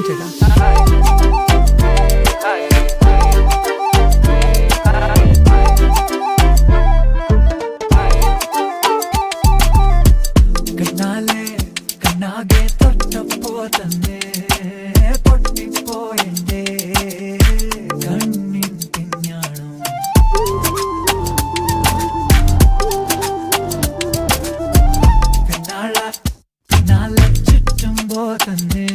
ചേട്ടാ. കണ്ണാകെ തൊട്ടപ്പോ തന്നെ പൊട്ടിപ്പോയെന്റെ കണ്ണിൻ പിഞ്ഞാണം. പിന്നാലെ ചുറ്റുമ്പോ തന്നെ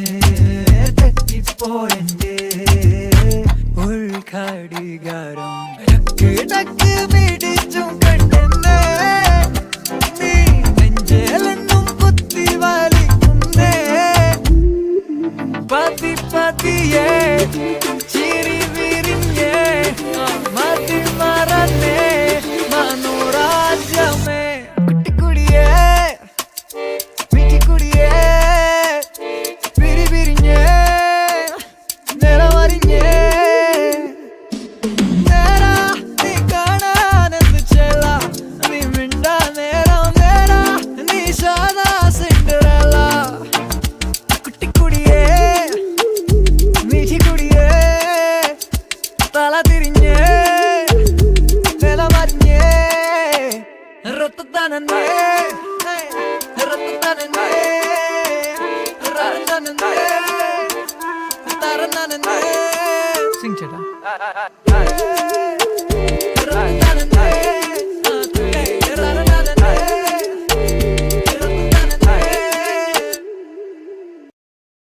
തെറ്റിപ്പോയെന്റെ ഉൾഘടികാരം. ടക്ക് പിടിച്ചും കണ്ടെന്നെ നീ നെഞ്ചേലെന്നും കുത്തി വലിക്കുന്നേ. പതിയെ ചിരി വിരിഞ്ഞേ മതി മറന്നേ മനോരാജ്യമേ. കുട്ടിക്കുടിയേ വീട്ടിക്കുടിയേ പിരി പിരിഞ്ഞേ നിലവരിഞ്ഞേ. നേരാ നീ കാണാനെന്ന് ചെല്ല നീ മിണ്ടാ നേരം നേരാ നീ സാദാ സിൻഡറെല്ല. കുട്ടിക്കുടിയേ വീട്ടിക്കുടിയേ തല തിരിഞ്ഞേ നിലവരിഞ്ഞേ. റത്തനന്നേ റത്തനന്നേ റത്തനന്നേ തരനന്നേ. സിംഗ് ചേട്ടാ.